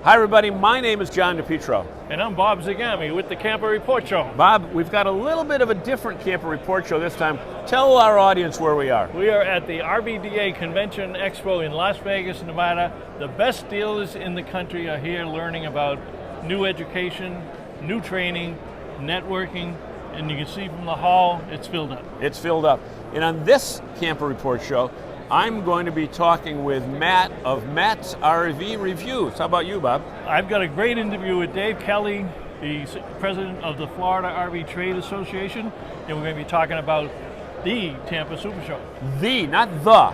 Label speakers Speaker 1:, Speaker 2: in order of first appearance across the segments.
Speaker 1: Hi everybody, my name is John DePietro.
Speaker 2: And I'm Bob Zagami with the Camper Report Show.
Speaker 1: Bob, we've got a little bit of a different Camper Report Show this time. Tell our audience where we are.
Speaker 2: We are at the RVDA Convention Expo in Las Vegas, Nevada. The best dealers in the country are here learning about new education, new training, networking, and you can see from the hall, it's filled up.
Speaker 1: It's filled up. And on this Camper Report Show, I'm going to be talking with Matt of Matt's RV Reviews. How about you, Bob?
Speaker 2: I've got a great interview with Dave Kelly, the president of the Florida RV Trade Association, and we're going to be talking about the Tampa Super Show.
Speaker 1: The, not the.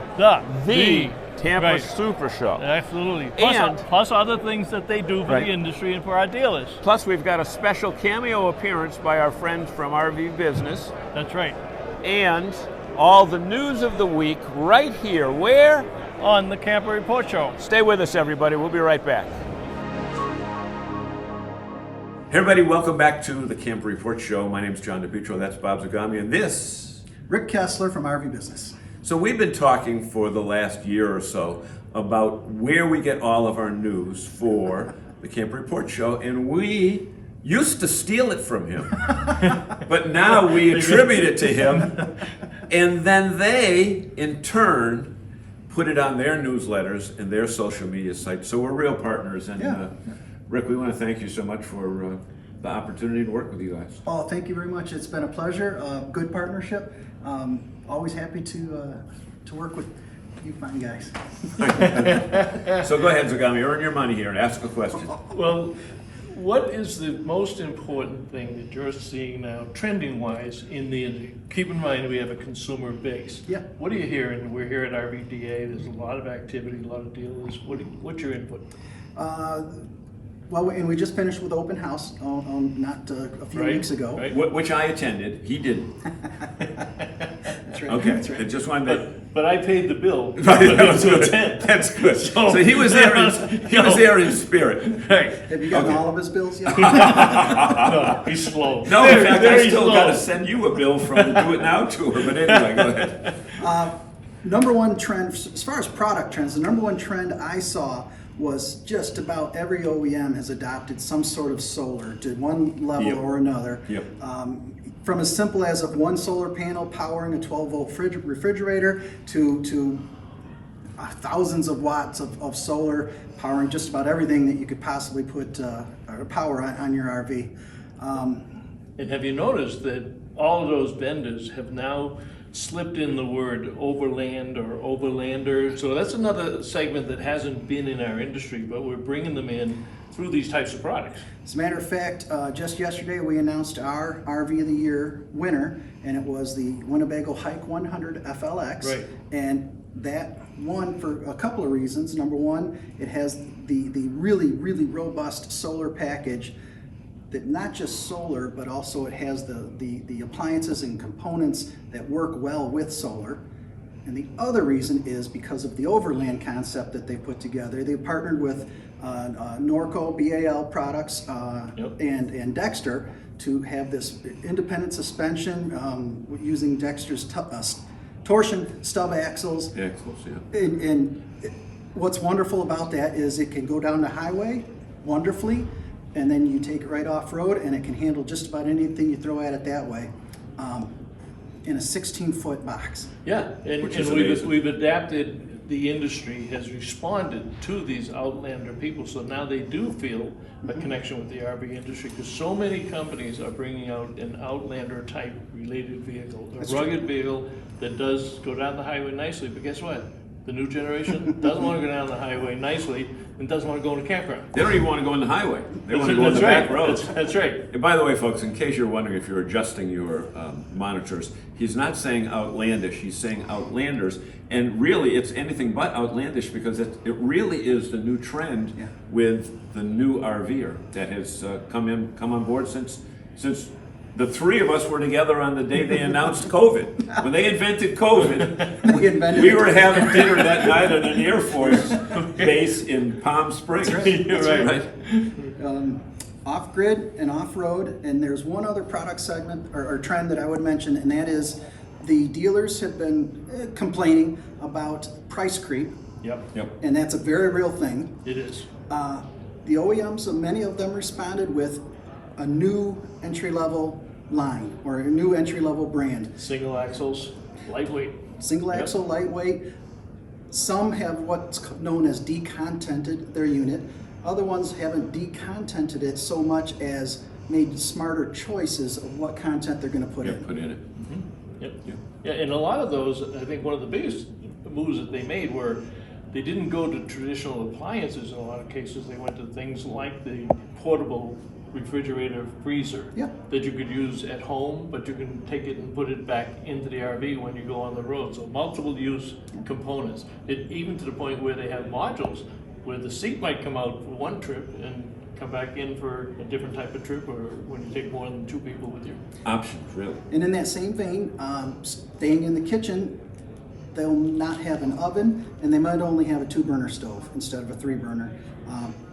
Speaker 2: The
Speaker 1: Tampa
Speaker 2: right.
Speaker 1: Super Show.
Speaker 2: Absolutely.
Speaker 1: And
Speaker 2: plus other things that they do for
Speaker 1: right.
Speaker 2: the industry and for our dealers.
Speaker 1: Plus we've got a special cameo appearance by our friends from RV Business.
Speaker 2: That's right.
Speaker 1: And all the news of the week right here. Where?
Speaker 2: On the Camper Report Show.
Speaker 1: Stay with us, everybody. We'll be right back. Hey, everybody. Welcome back to the Camper Report Show. My name is John DePietro. That's Bob Zagami. And this?
Speaker 3: Rick Kessler from RV Business.
Speaker 1: So we've been talking for the last year or so about where we get all of our news for the Camper Report Show. And we used to steal it from him. But now we attribute it to him. And then they, in turn, put it on their newsletters and their social media sites. So we're real partners. And Rick, we want to thank you so much for the opportunity to work with you guys.
Speaker 3: Oh, thank you very much. It's been a pleasure. Good partnership. Always happy to work with you fine guys.
Speaker 1: So go ahead, Zagami, earn your money here and ask a question.
Speaker 2: Well, what is the most important thing that you're seeing now, trending-wise, in the industry? Keep in mind we have a consumer base.
Speaker 3: Yeah.
Speaker 2: What are you hearing? We're here at RVDA. There's a lot of activity, a lot of dealers. What's your input?
Speaker 3: Well, and we just finished with open house not a few
Speaker 2: Right,
Speaker 3: weeks ago.
Speaker 2: right.
Speaker 1: Which I attended. He didn't.
Speaker 3: That's right.
Speaker 1: Okay.
Speaker 3: That's right.
Speaker 1: I just wanted to.
Speaker 2: But I paid the bill
Speaker 1: That's
Speaker 2: to
Speaker 1: good.
Speaker 2: attend.
Speaker 1: That's good.
Speaker 2: So
Speaker 1: he was there. He was there in spirit.
Speaker 2: Right.
Speaker 3: Have you gotten
Speaker 1: Okay.
Speaker 3: all of his bills yet?
Speaker 2: No, he's slow.
Speaker 1: No, in fact, I
Speaker 2: Very
Speaker 1: still
Speaker 2: slow.
Speaker 1: got to send you a bill from the Do It Now tour. But anyway, go ahead.
Speaker 3: Number one trend, as far as product trends, the number one trend I saw was just about every OEM has adopted some sort of solar to one level
Speaker 1: Yep.
Speaker 3: or another.
Speaker 1: Yep.
Speaker 3: From as simple as of one solar panel powering a 12-volt refrigerator to thousands of watts of solar powering just about everything that you could possibly put or power on your RV.
Speaker 2: And have you noticed that all of those vendors have now slipped in the word overland or overlander? So that's another segment that hasn't been in our industry, but we're bringing them in through these types of products.
Speaker 3: As a matter of fact, just yesterday we announced our RV of the Year winner, and it was the Winnebago Hike 100 FLX.
Speaker 2: Right.
Speaker 3: And that won for a couple of reasons. Number one, it has the really, really robust solar package that not just solar, but also it has the appliances and components that work well with solar. And the other reason is because of the overland concept that they put together. They partnered with Norco, BAL products,
Speaker 2: Yep.
Speaker 3: and Dexter to have this independent suspension using Dexter's torsion stub axles.
Speaker 1: Excellent, yeah.
Speaker 3: And what's wonderful about that is it can go down the highway wonderfully, and then you take it right off road, and it can handle just about anything you throw at it that way in a 16-foot box.
Speaker 2: Yeah, and
Speaker 1: Which is
Speaker 2: we've
Speaker 1: amazing.
Speaker 2: adapted. The industry has responded to these outlander people, so now they do feel a connection with the RV industry, because so many companies are bringing out an outlander type related vehicle, a rugged vehicle that does go down the highway nicely. But guess what? The new generation doesn't want to go down the highway nicely and doesn't want to go in a campground.
Speaker 1: They don't even want to go on the highway. They want to go on
Speaker 2: That's
Speaker 1: the
Speaker 2: right.
Speaker 1: back roads.
Speaker 2: That's right.
Speaker 1: And by the way, folks, in case you're wondering if you're adjusting your monitors, he's not saying outlandish, he's saying outlanders. And really, it's anything but outlandish, because it really is the new trend with the new RVer that has come on board since the three of us were together on the day they announced COVID. When they invented COVID, we were having dinner that night at an Air Force base in Palm Springs.
Speaker 2: That's right.
Speaker 3: Off-grid and off-road, and there's one other product segment or trend that I would mention, and that is the dealers have been complaining about price creep,
Speaker 2: Yep.
Speaker 1: Yep.
Speaker 3: and that's a very real thing.
Speaker 2: It is.
Speaker 3: The OEMs, many of them responded with a new entry-level line or a new entry-level brand.
Speaker 2: Single axles, lightweight.
Speaker 3: Single axle, lightweight. Some have what's known as decontented their unit. Other ones haven't decontented it so much as made smarter choices of what content they're going to put in.
Speaker 1: Put in it.
Speaker 2: Yep.
Speaker 1: Yeah.
Speaker 2: Yeah, and a lot of those, I think one of the biggest moves that they made were they didn't go to traditional appliances in a lot of cases. They went to things like the portable refrigerator freezer
Speaker 3: Yeah.
Speaker 2: that you could use at home, but you can take it and put it back into the RV when you go on the road. So multiple use components. Even to the point where they have modules where the seat might come out for one trip and come back in for a different type of trip, or when you take more than 2 people with you.
Speaker 1: Options, really.
Speaker 3: And in that same vein, staying in the kitchen, they'll not have an oven, and they might only have a 2-burner stove instead of a 3-burner.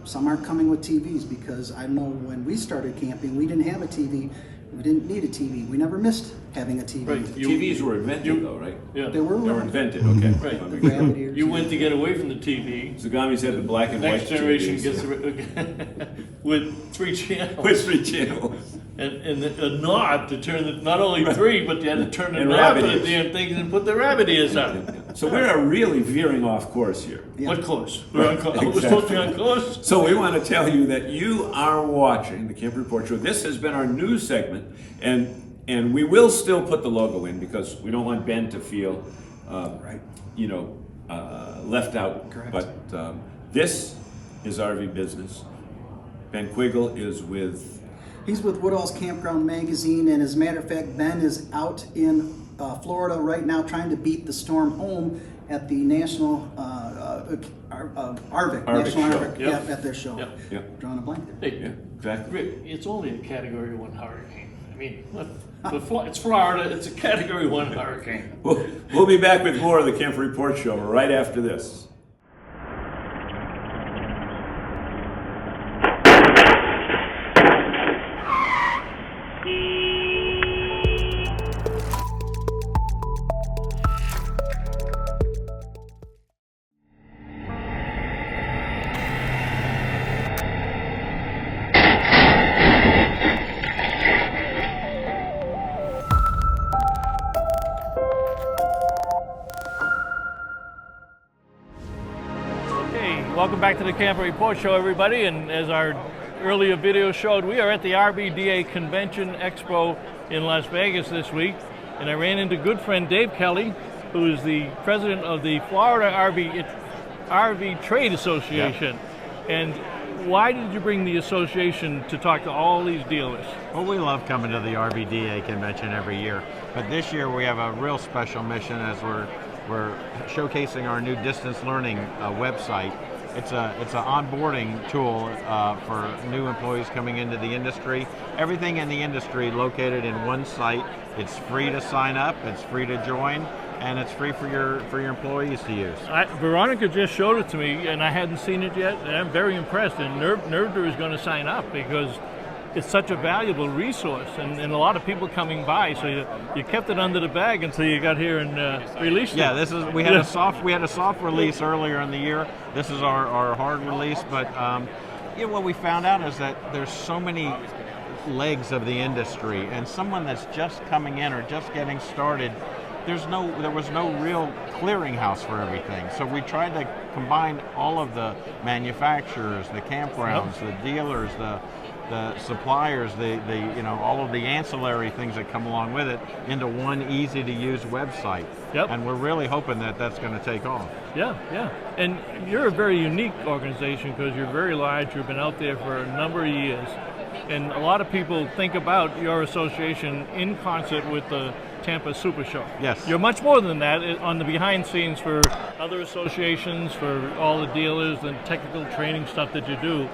Speaker 3: Some aren't coming with TVs because I know when we started camping, we didn't have a TV. We didn't need a TV. We never missed having a TV.
Speaker 2: Right.
Speaker 1: TVs were invented, though, right?
Speaker 2: Yeah.
Speaker 3: They were
Speaker 1: They were invented, okay.
Speaker 2: Right.
Speaker 3: the gravity ears.
Speaker 2: You went to get away from the TV.
Speaker 1: Zagami's had the black and white
Speaker 2: Next generation
Speaker 1: TVs,
Speaker 2: gets
Speaker 1: yeah.
Speaker 2: with 3 channels.
Speaker 1: With 3 channels.
Speaker 2: And a knob to turn the, not only 3, but you had to turn the
Speaker 1: And
Speaker 2: knob to
Speaker 1: rabbit
Speaker 2: the
Speaker 1: ears.
Speaker 2: damn thing and put the rabbit ears up.
Speaker 1: So we are really veering off course here.
Speaker 3: Yeah.
Speaker 2: What course? We're on course. We're supposed to be on course?
Speaker 1: So we want to tell you that you are watching the Camp Report Show. This has been our news segment, and we will still put the logo in because we don't want Ben to feel,
Speaker 3: Right.
Speaker 1: left out.
Speaker 3: Correct.
Speaker 1: But this is RV Business. Ben Quiggle is with.
Speaker 3: He's with Woodall's Campground Magazine, and as a matter of fact, Ben is out in Florida right now trying to beat the storm home at the National RVIC, National
Speaker 1: show.
Speaker 3: RVIC,
Speaker 2: Yep.
Speaker 3: yeah, at their show.
Speaker 2: Yep.
Speaker 1: Yep.
Speaker 3: Drawing a blank.
Speaker 2: Hey,
Speaker 1: Yeah, exactly.
Speaker 2: Rick, it's only a Category 1 hurricane. I mean, it's Florida. It's a Category 1 hurricane.
Speaker 1: We'll be back with more of the Camp Report Show right after this.
Speaker 2: Welcome back to the Camper Report Show, everybody. And as our earlier video showed, we are at the RVDA Convention Expo in Las Vegas this week. And I ran into good friend Dave Kelly, who is the president of the Florida RV Trade Association. And why did you bring the association to talk to all these dealers?
Speaker 4: Well, we love coming to the RVDA convention every year, but this year we have a real special mission as we're showcasing our new distance learning website. It's an onboarding tool for new employees coming into the industry. Everything in the industry located in one site. It's free to sign up, it's free to join, and it's free for your employees to use.
Speaker 2: Veronica just showed it to me, and I hadn't seen it yet, and I'm very impressed. And Nerder is going to sign up because it's such a valuable resource, and a lot of people coming by. So you kept it under the bag until you got here and released it.
Speaker 4: Yeah, we had a soft release earlier in the year. This is our hard release, but what we found out is that there's so many legs of the industry, and someone that's just coming in or just getting started, there was no real clearinghouse for everything. So we tried to combine all of the manufacturers, the campgrounds, the dealers, the suppliers, all of the ancillary things that come along with it into one easy to use website.
Speaker 2: Yep.
Speaker 4: And we're really hoping that that's going to take off.
Speaker 2: Yeah. And you're a very unique organization because you're very large. You've been out there for a number of years. And a lot of people think about your association in concert with the Tampa Super Show.
Speaker 4: Yes.
Speaker 2: You're much more than that on the behind scenes for other associations, for all the dealers and technical training stuff that you do.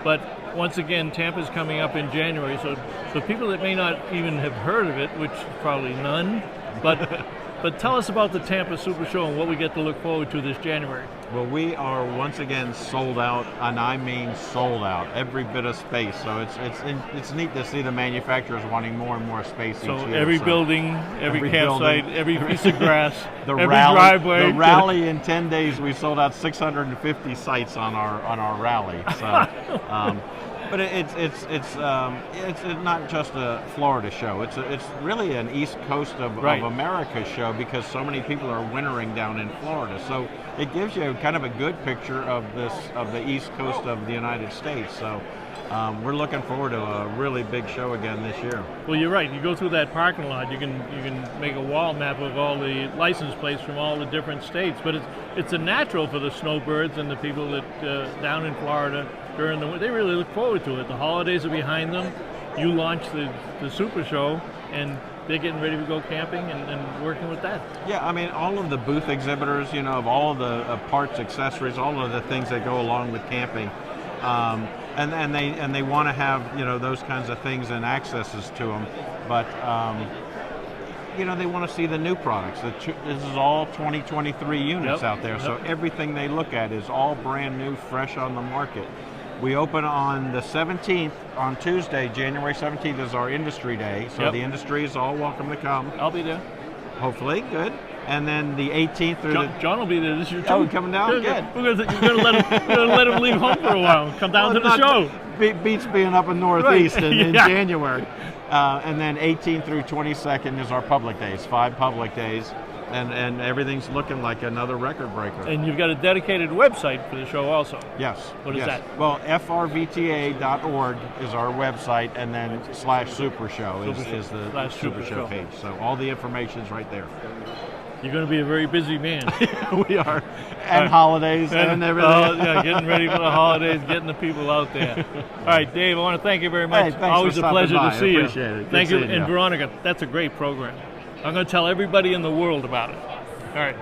Speaker 2: But once again, Tampa's coming up in January, so people that may not even have heard of it, which is probably none, but But tell us about the Tampa Super Show and what we get to look forward to this January.
Speaker 4: Well, we are once again sold out, and I mean sold out, every bit of space. So it's neat to see the manufacturers wanting more and more space each year.
Speaker 2: Every building, every campsite,
Speaker 4: building,
Speaker 2: every piece of grass, every
Speaker 4: rally,
Speaker 2: driveway.
Speaker 4: The rally in 10 days, we sold out 650 sites on our rally. So. But it's not just a Florida show. It's really an East Coast of America show, because so many people are wintering down in Florida. So it gives you kind of a good picture of the East Coast of the United States. So we're looking forward to a really big show again this year.
Speaker 2: Well, you're right. You go through that parking lot, you can make a wall map of all the license plates from all the different states. But it's a natural for the snowbirds and the people that down in Florida during the winter. They really look forward to it. The holidays are behind them. You launch the Super Show, and they're getting ready to go camping and working with that.
Speaker 4: Yeah, I mean, all of the booth exhibitors, of all of the parts, accessories, all of the things that go along with camping. And they want to have those kinds of things and accesses to them, but they want to see the new products. This is all 2023 units out there, so everything they look at is all brand new, fresh on the market. We open on the 17th, on Tuesday, January 17th is our industry day, so the industry is all welcome to come.
Speaker 2: I'll be there.
Speaker 4: Hopefully, good. And then the 18th through
Speaker 2: John will be there this year too.
Speaker 4: Oh, coming down? Good.
Speaker 2: We're gonna let him leave home for a while. Come down to the show.
Speaker 4: Beats being up in Northeast in January. And then 18th through 22nd is our public days, 5 public days. And everything's looking like another record breaker.
Speaker 2: And you've got a dedicated website for the show also.
Speaker 4: Yes.
Speaker 2: What is that?
Speaker 4: Well, frvta.org is our website, and then /Super Show is the Super Show page. So all the information's right there.
Speaker 2: You're going to be a very busy man.
Speaker 4: We are. And holidays and everything.
Speaker 2: Getting ready for the holidays, getting the people out there. All right, Dave, I want to thank you very much.
Speaker 4: Hey,
Speaker 2: always a pleasure to see you.
Speaker 4: Appreciate it.
Speaker 2: Thank you. And Veronica, that's a great program. I'm going to tell everybody in the world about it. All right.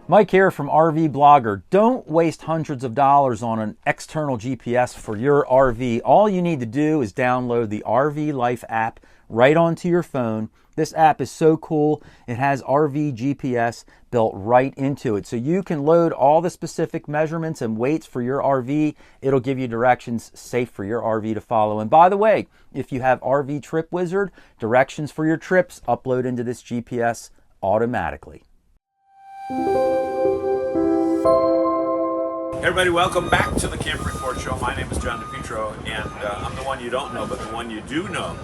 Speaker 5: Mike here from RV Blogger. Don't waste hundreds of dollars on an external GPS for your RV. All you need to do is download the RV Life app right onto your phone. This app is so cool. It has RV GPS built right into it. So you can load all the specific measurements and weights for your RV. It'll give you directions safe for your RV to follow. And by the way, if you have RV Trip Wizard, directions for your trips upload into this GPS automatically.
Speaker 1: Everybody, welcome back to the Camp Report Show. My name is John DePietro, and I'm the one you don't know, but the one you do know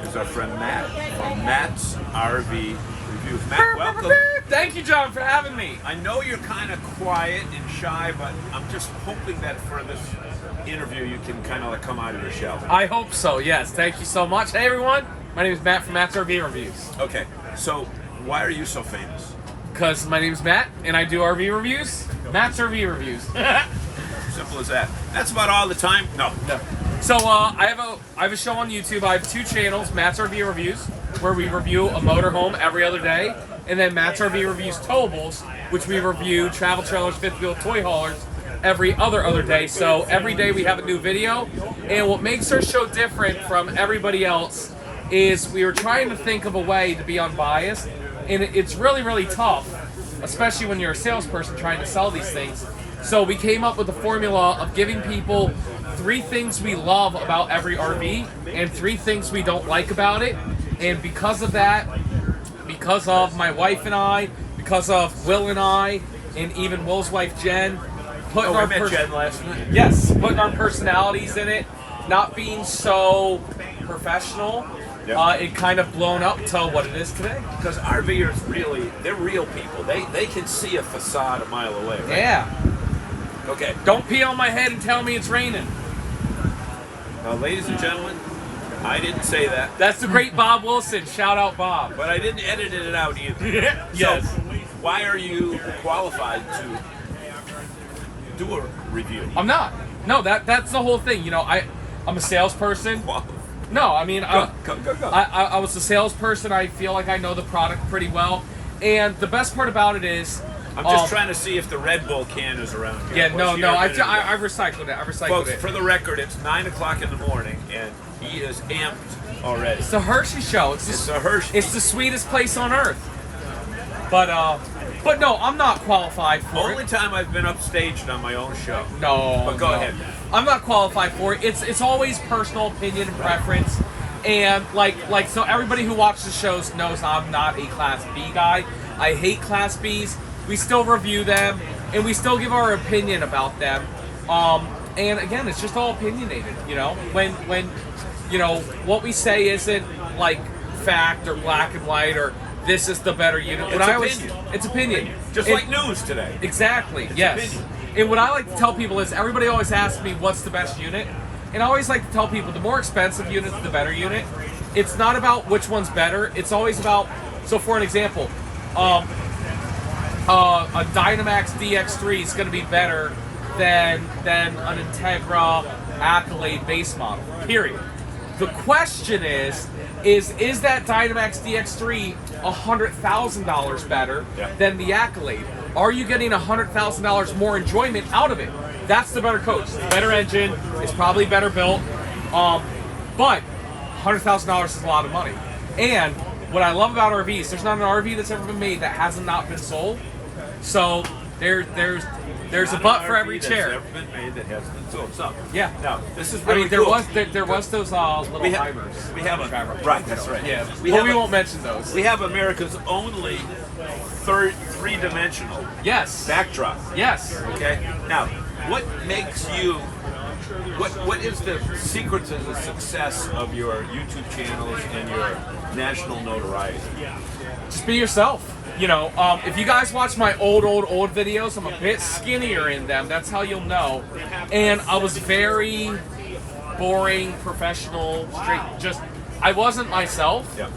Speaker 1: is our friend Matt from Matt's RV Reviews. Matt, welcome.
Speaker 6: Thank you, John, for having me.
Speaker 1: I know you're kind of quiet and shy, but I'm just hoping that for this interview you can kind of come out of your shell.
Speaker 6: I hope so, yes. Thank you so much. Hey, everyone. My name is Matt from Matt's RV Reviews.
Speaker 1: Okay, so why are you so famous?
Speaker 6: Because my name's Matt, and I do RV reviews. Matt's RV Reviews.
Speaker 1: Simple as that. That's about all the time? No.
Speaker 6: So I have a show on YouTube. I have 2 channels, Matt's RV Reviews, where we review a motorhome every other day, and then Matt's RV Reviews Towables, which we review travel trailers, fifth wheel toy haulers every other day. So every day we have a new video, and what makes our show different from everybody else is we were trying to think of a way to be unbiased, and it's really, really tough, especially when you're a salesperson trying to sell these things. So we came up with the formula of giving people 3 things we love about every RV and 3 things we don't like about it. And because of that, because of my wife and I, because of Will and I, and even Will's wife Jen, putting
Speaker 1: I met Jen last night.
Speaker 6: Yes, putting our personalities in it, not being so professional.
Speaker 1: Yep.
Speaker 6: It kind of blown up to what it is today.
Speaker 1: Because RVers they're real people. They can see a facade a mile away, right?
Speaker 6: Yeah.
Speaker 1: Okay.
Speaker 6: Don't pee on my head and tell me it's raining.
Speaker 1: Now, ladies and gentlemen, I didn't say that.
Speaker 6: That's the great Bob Wilson. Shout out, Bob.
Speaker 1: But I didn't edit it out either.
Speaker 6: Yes.
Speaker 1: So, why are you qualified to do a review?
Speaker 6: I'm not. No, that's the whole thing. You know, I'm a salesperson. No, I mean,
Speaker 1: Go.
Speaker 6: I was a salesperson. I feel like I know the product pretty well. And the best part about it is...
Speaker 1: I'm just trying to see if the Red Bull can is around here.
Speaker 6: Yeah, no, I recycled it.
Speaker 1: Folks, for the record, it's 9 o'clock in the morning, and he is amped already.
Speaker 6: It's the Hershey show.
Speaker 1: It's a Hershey.
Speaker 6: It's the sweetest place on earth. But no, I'm not qualified for
Speaker 1: Only
Speaker 6: it.
Speaker 1: time I've been upstaged on my own show.
Speaker 6: No,
Speaker 1: But go
Speaker 6: no.
Speaker 1: ahead.
Speaker 6: I'm not qualified for it. It's always personal opinion and preference. And like so everybody who watches the shows knows I'm not a Class B guy. I hate Class Bs. We still review them and we still give our opinion about them. And again, it's just all opinionated, you know. When you know what we say isn't like fact or black and white or this is the better unit. It's opinion.
Speaker 1: Just
Speaker 6: And-
Speaker 1: like news today.
Speaker 6: Exactly. Yes.
Speaker 1: opinion.
Speaker 6: And what I like to tell people is everybody always asks me what's the best unit, and I always like to tell people the more expensive unit, the better unit. It's not about which one's better. It's always about. So for an example, a Dynamax DX3 is going to be better than an Integra Accolade base model. Period. The question is that Dynamax DX3 $100,000 better than the Accolade? Are you getting $100,000 more enjoyment out of it? That's the better coach. Better engine. It's probably better built. But $100,000 is a lot of money. And what I love about RVs, there's not an RV that's ever been made that has not been sold. So there's a butt for every chair.
Speaker 1: That's never been made that hasn't been sold. So
Speaker 6: Yeah.
Speaker 1: Now this is
Speaker 6: I
Speaker 1: really
Speaker 6: mean, there
Speaker 1: cool.
Speaker 6: was those little
Speaker 1: We have-
Speaker 6: hybrids.
Speaker 1: we have a-
Speaker 6: Travel.
Speaker 1: right, that's right.
Speaker 6: Yeah,
Speaker 1: We
Speaker 6: but
Speaker 1: have
Speaker 6: we
Speaker 1: a-
Speaker 6: won't mention those.
Speaker 1: We have America's only three-dimensional
Speaker 6: Yes.
Speaker 1: backdrop.
Speaker 6: Yes.
Speaker 1: Okay. Now, what makes you? What is the secret to the success of your YouTube channels and your national notoriety?
Speaker 6: Just be yourself. You know, if you guys watch my old videos, I'm a bit skinnier in them. That's how you'll know. And I was very boring, professional, straight. Just I wasn't myself.
Speaker 1: Yeah.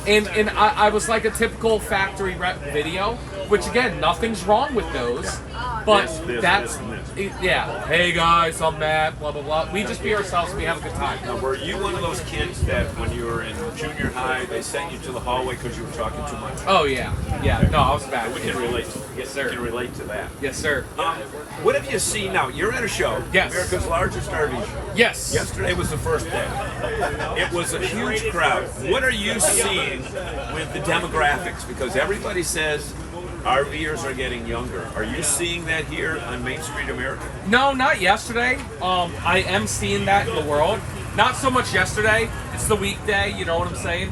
Speaker 6: And I was like a typical factory rep video, which again, nothing's wrong with those. But
Speaker 1: This,
Speaker 6: that's
Speaker 1: this,
Speaker 6: yeah. Hey guys, I'm Matt. Blah blah blah. We just be ourselves. We have a good time.
Speaker 1: Now, were you one of those kids that when you were in junior high, they sent you to the hallway because you were talking too much?
Speaker 6: Oh yeah, yeah. No, I was bad.
Speaker 1: We can relate.
Speaker 6: Yes, sir.
Speaker 1: We can relate to that.
Speaker 6: Yes, sir.
Speaker 1: What have you seen now? You're at a show.
Speaker 6: Yes.
Speaker 1: America's largest RV show.
Speaker 6: Yes.
Speaker 1: Yesterday was the first day. It was a huge crowd. What are you seeing with the demographics? Because everybody says RVers are getting younger. Are you seeing that here on Main Street America?
Speaker 6: No, not yesterday. I am seeing that in the world. Not so much yesterday. It's the weekday. You know what I'm saying?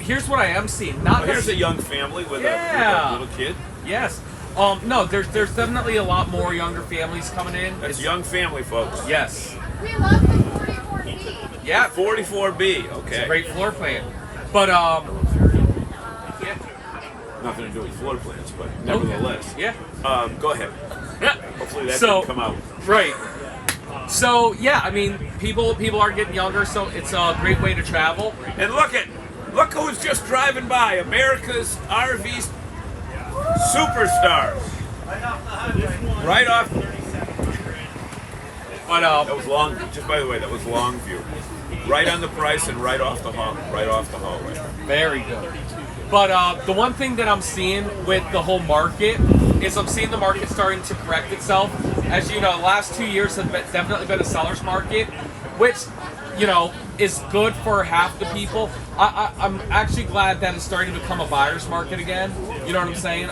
Speaker 6: Here's what I am seeing. Not
Speaker 1: Here's a young family with a little kid.
Speaker 6: Yes. No, there's definitely a lot more younger families coming in.
Speaker 1: That's young family, folks.
Speaker 6: Yes.
Speaker 7: We love the 44B.
Speaker 6: Yeah.
Speaker 1: 44B. Okay.
Speaker 6: Great floor plan. But
Speaker 1: Nothing to do with floor plans, but nevertheless.
Speaker 6: yeah.
Speaker 1: Go ahead. Hopefully that
Speaker 6: So-
Speaker 1: didn't come out.
Speaker 6: Right. So yeah, I mean, people are getting younger, so it's a great way to travel.
Speaker 1: And look who's just driving by. America's RV superstars. Right off.
Speaker 6: But
Speaker 1: That was long. Just by the way, that was long view. Right on the price and right off the hallway.
Speaker 6: very good. But the one thing that I'm seeing with the whole market is I'm seeing the market starting to correct itself. As you know, the last 2 years have definitely been a seller's market, which, you know, is good for half the people. I'm actually glad that it's starting to become a buyer's market again. You know what I'm saying?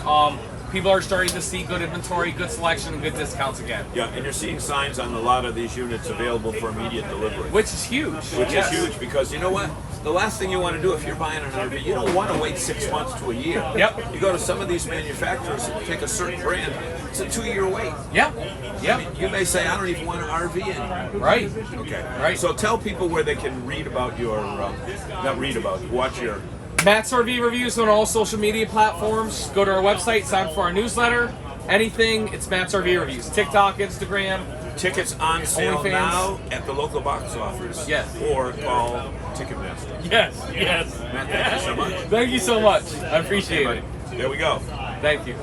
Speaker 6: People are starting to see good inventory, good selection, and good discounts again,
Speaker 1: Yeah, and you're seeing signs on a lot of these units available for immediate delivery.
Speaker 6: which is huge.
Speaker 1: Which
Speaker 6: Yes.
Speaker 1: is huge because you know what? The last thing you want to do if you're buying an RV, you don't want to wait 6 months to a year.
Speaker 6: Yep.
Speaker 1: You go to some of these manufacturers and take a certain brand, it's a 2-year wait.
Speaker 6: Yeah. Yeah.
Speaker 1: You may say, I don't even want an RV anymore.
Speaker 6: Right.
Speaker 1: Okay.
Speaker 6: Right.
Speaker 1: So tell people where they can read about your, watch your.
Speaker 6: Matt's RV reviews on all social media platforms. Go to our website, sign up for our newsletter. Anything, it's Matt's RV reviews. TikTok, Instagram.
Speaker 1: Tickets on sale
Speaker 6: OnlyFans.
Speaker 1: now at the local box office.
Speaker 6: Yes.
Speaker 1: Or call Ticketmaster.
Speaker 6: Yes, yes.
Speaker 1: Matt, thank you so much.
Speaker 6: Thank you so much. I appreciate
Speaker 1: Buddy,
Speaker 6: it.
Speaker 1: there we go.
Speaker 6: Thank you.